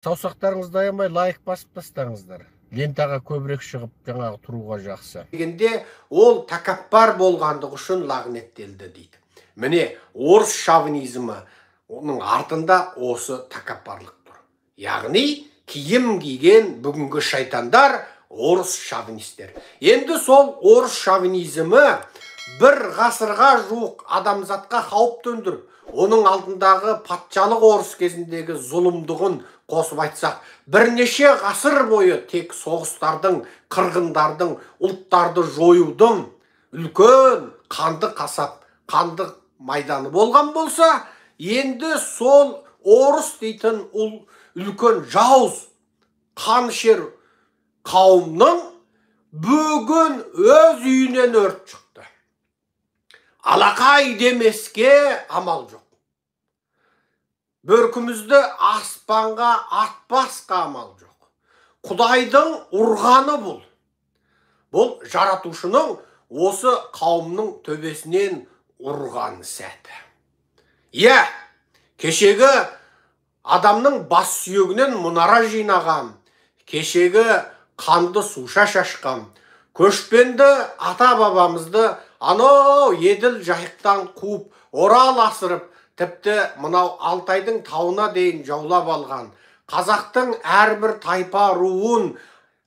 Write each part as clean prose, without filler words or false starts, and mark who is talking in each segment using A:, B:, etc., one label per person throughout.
A: Саусақтарыңызды аямай лайк басып тастаңыздар. Лентаға көбірек шығып, жаңағы тұруға жақсы.
B: Дегенде ол тәкаппар болғандығы үшін лағнеттелді дейді. Міне, орыс шовинизмі оның артында осы тәкаппарлық тұр. Яғни киім киген бүгінгі шайтандар орыс шовинистер. Енді сол орыс шовинизмі бір ғасырға жуық адамзатқа қауіп төндіріп, оның алдындағы патшалық орыс кезіндегі зұлымдығын қосып айтсақ, бірнеше ғасыр бойы тек соғыстардың, қырғындардың, ұлттарды жоюдың үлкен қанды қасап, қанды майданы болған болса, енді сол орыс дейтін үлкен жауыз қанішер қауымның бүгін өз үйінен өрт шықты. Алақай демеске амал жоқ. Бөркімізді аспанға атпасқа амал жоқ. Құдайдың ұрғаны бұл. Бұл жаратушының осы қауымның төбесінен ұрған сәті. Кешегі адамның бас сүйегінен мұнара жинаған, кешегі қанды суша шашқан, көшпенді ата бабамызды анау еділ жайықтан қуып, орал асырып, тіпті мынау Алтайдың тауына дейін жаулап алған, қазақтың әрбір тайпа руын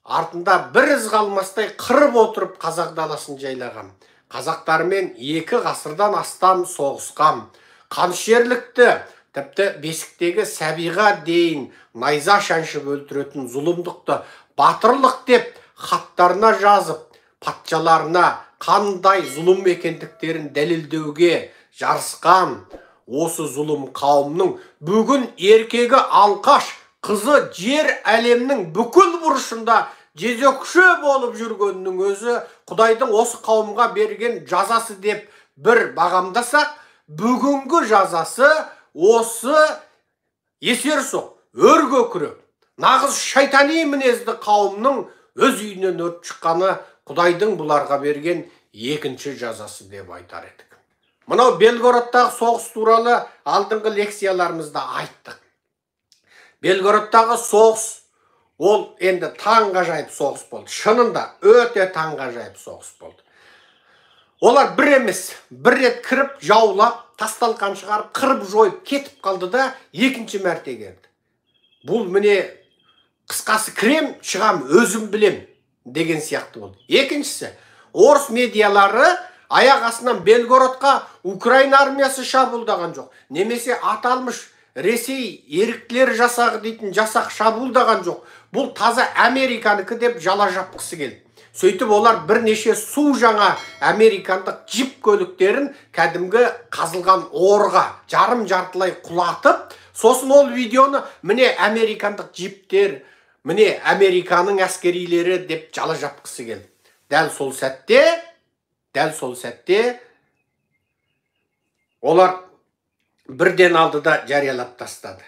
B: артында бір із қалмастай қырып отырып қазақ даласын жайлаған, қазақтармен 2 ғасырдан астам соғысқан, қанішерлікті, тіпті бесіктегі сәбиға дейін найза шаншып өлтіретін зұлымдықты батырлық деп хаттарына жазып, патшаларына қандай зұлым екендіктерін дәлелдеуге жарысқан осы зұлым қауымның бүгін еркегі алқаш, қызы жер әлемнің бүкіл бұрышында жезөкше болып жүргенінің өзі Құдайдың осы қауымға берген жазасы деп бір бағамдасақ, бүгінгі жазасы осы есерсоқ, өркөкірек, нағыз шайтани мінезді қауымның өз үйінен өрт шыққаны Құдайдың бұларға берген екінші жазасы деп айтар едік. Мынау Белгородтағы соғыс туралы алдыңғы лекцияларымызда айттық. Белгородтағы соғыс ол енді таңғажайып соғыс болды. Шынында өте таңғажайып соғыс болды. Олар бір емес, бір рет кіріп, жаулап, тасталқан шығарып, қырып жойып кетіп қалды да, екінші мәрте келді. Бұл міне қысқасы кірем, шығам, өзім білем деген сияқты болды. Екіншісі, орыс медиалары аяқ астынан Белгородқа Украина армиясы шабуылдаған жоқ. Немесе аталмыш Ресей еріктілер жасағы дейтін жасақ шабуылдаған жоқ. Бұл таза Американікі деп жала жапқысы келді. Сөйтіп олар бірнеше су жаңа американдық джип көліктерін кәдімгі қазылған орға жарым-жартылай құлатып, сосын ол видеоны міне американдық джиптер, міне Американың әскерилері деп жала жапқысы келді. Дәл сол сәтте олар бірден алдыда жариялап тастады.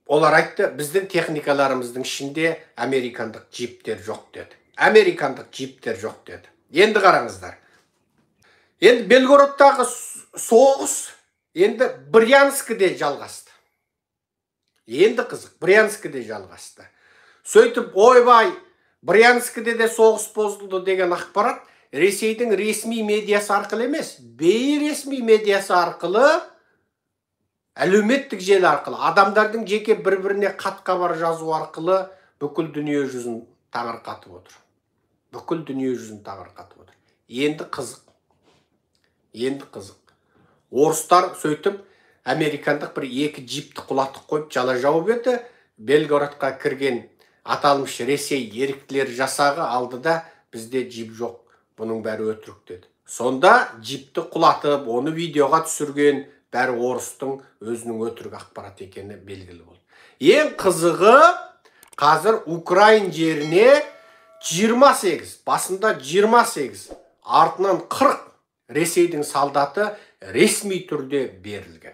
B: Олар айтты, біздің техникаларымыздың ішінде американдық джиптер жоқ деді. Американдық джиптер жоқ деді. Енді қараңыздар. Енді Белгородтағы соғыс енді Брянскіде жалғасты. Енді қызық, Брянскіде жалғасты. Сөйтіп, ойбай, Брянскіде де соғыс бозылды деген ақпарат Ресейдің ресми медиасы арқылы емес, бейресми медиасы арқылы, әлеуметтік желі арқылы, адамдардың жеке бір-біріне хат-хабар жазу арқылы бүкіл дүние жүзін таңырқатып отыр. Бүкіл дүние жүзін таңырқатып отыр. Енді қызық. Орыстар сөйтіп, американдық бір 2 джипті құлатып қойып жала жауып еді, Белгородқа кірген аталмыш Ресей еріктілер жасағы алдыда бізде джип жоқ, бұның бәрі өтірік деді. Сонда джипті құлатып, оны видеоға түсірген бәрі орыстың өзінің өтірік ақпарат екені белгілі болды. Ең қызығы, қазір Украин жеріне 28, басында 28, артынан 40 Ресейдің солдаты ресми түрде берілген.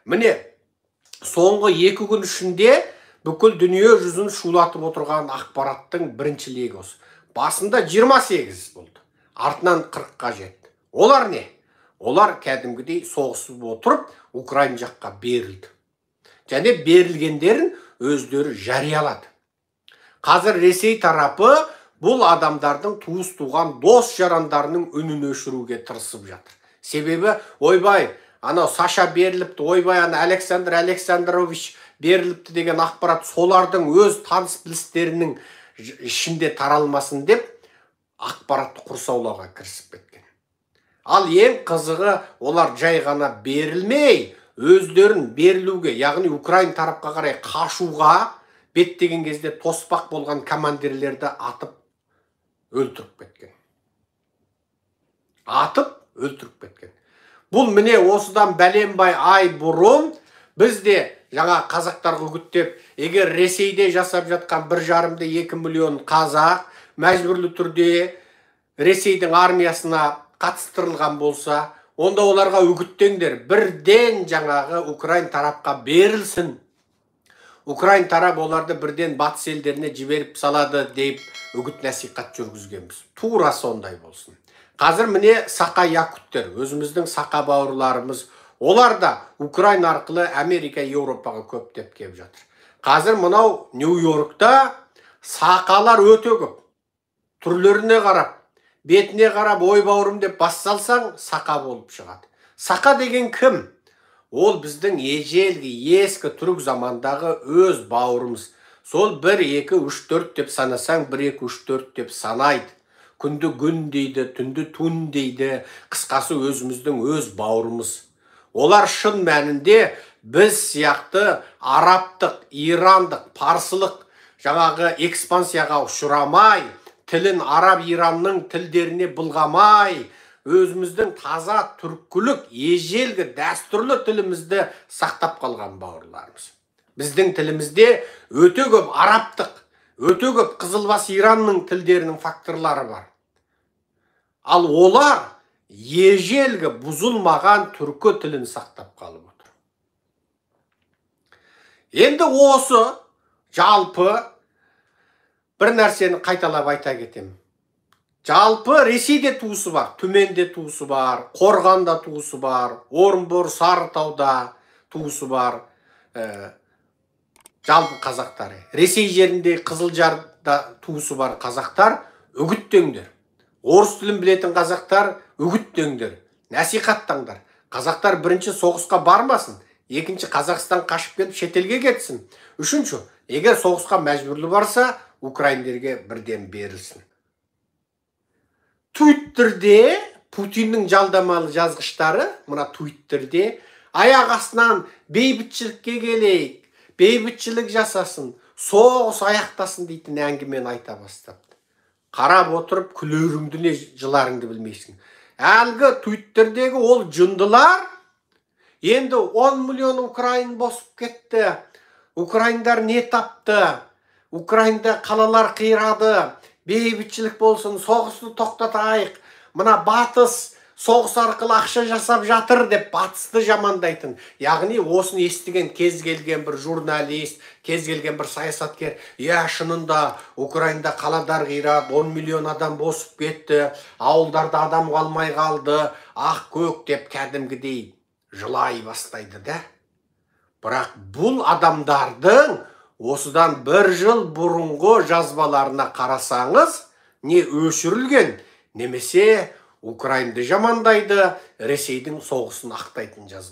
B: Міне, соңғы 2 күн ішінде бүкіл дүние жүзін шулатып отырған ақпараттың бірінші легі осы. Басында 28 болды, артынан 40-қа жетті. Олар не? Олар кәдімгідей соғысып отырып, Украин жаққа берілді. және берілгендерін өздері жариялады. Қазір Ресей тарапы бұл адамдардың туыс туған дос жарандарының үнін өшіруге тырысып жатыр. Себебі, ойбай, анау Саша беріліпті, ойбай, Александр Александрович беріліпті деген ақпарат солардың өз таныс білістерінің ішінде таралмасын деп ақпаратты құрсаулауға кірісіп кеткен. Ал ең қызығы, олар жай ғана берілмей, өздерін берілуге, яғни Украин тарапқа қарай қашуға беттеген кезде тоспақ болған командирлерді атып өлтіріп кеткен. Бұл міне осыдан бәленбай ай бұрын бізде жаңа қазақтарға үгіттеп, егер Ресейде жасап жатқан 1,5-2 миллион қазақ мәжбүрлі түрде Ресейдің армиясына қатыстырылған болса, онда оларға үгіттеңдер, бірден жаңағы Украин тарапқа берілсін. Украин тарап оларды бірден батыс елдеріне жіберіп салады деп үгіт насихат жүргізгенбіз. Тура сондай болсын. Қазір міне сақа якуттер, өзіміздің сақа бауырларымыз, олар да Украин арқылы Америка, Еуропаға көптеп келіп жатыр. Қазір мынау Нью-Йоркта сақалар өте көп. Түрлеріне қарап, бетіне қарап, ой бауырым деп бас салсаң, сақа болып шығады. Сақа деген кім? Ол біздің ежелгі, ескі түрік замандағы өз бауырымыз. Сол 1, 2, 3, 4 деп санасаң, 1, 2, 3, 4 деп санайды. Күнді күн дейді, түнді түн дейді, қысқасы өзіміздің өз бауырымыз. Олар шын мәнінде біз сияқты арабтық, ирандық, парсылық жаңағы экспансияға ұшырамай, тілін араб иранның тілдеріне былғамай, өзіміздің таза түркілік, ежелгі дәстүрлі тілімізді сақтап қалған бауырларымыз. Біздің тілімізде өте көп арабтық, өте көп қызылбас иранның тілдерінің факторлары бар. Ал олар ежелгі бұзылмаған түркі тілін сақтап қалып отыр. Енді осы жалпы бір нәрсені қайталап айта кетем. Жалпы Ресейде туысы бар, Түменде туысы бар, Қорғанда туысы бар, Орынбор, Сарытауда туысы бар, жалпы қазақтары. Ресей жерінде Қызылжарда туысы бар қазақтар, үгіттеңдер. Орыс тілін білетін қазақтар, үгіттеңдер, насихаттаңдар. Қазақтар бірінші соғысқа бармасын, екінші Қазақстан қашып кетіп шетелге кетсін. Үшінші, егер соғысқа мәжбүрлі барса, украиндерге бірден берілсін. Твиттерде Путиннің жалдамалы жазғыштары, мына Твиттерде аяқ астынан бейбітшілікке келейік, бейбітшілік жасасын, соғыс аяқтасын дейтін әңгімені айта бастапты. Қарап отырып, күлеріңді не жыларыңды білмейсің. Әлгі Твиттердегі ол жындылар енді 10 миллион украин босып кетті. Украиндар не тапты? Украинда қалалар қирады. Бейбітшілік болсын, соғысты тоқтатайық. Мына батыс соғыс арқылы ақша жасап жатыр деп батысты жамандайтын. Яғни осыны естіген кез келген бір журналист, кез келген бір саясаткер, шынында Украинда қаладар қирады, 10 миллион адам босып кетті, ауылдарда адам қалмай қалды, ақ көк деп кәдімгідей жылай бастайды да. Бірақ бұл адамдардың осыдан 1 жыл бұрынғы жазбаларына қарасаңыз, не өшірілген, немесе Украинды жамандайды, Ресейдің соғысын ақтайтын жазба.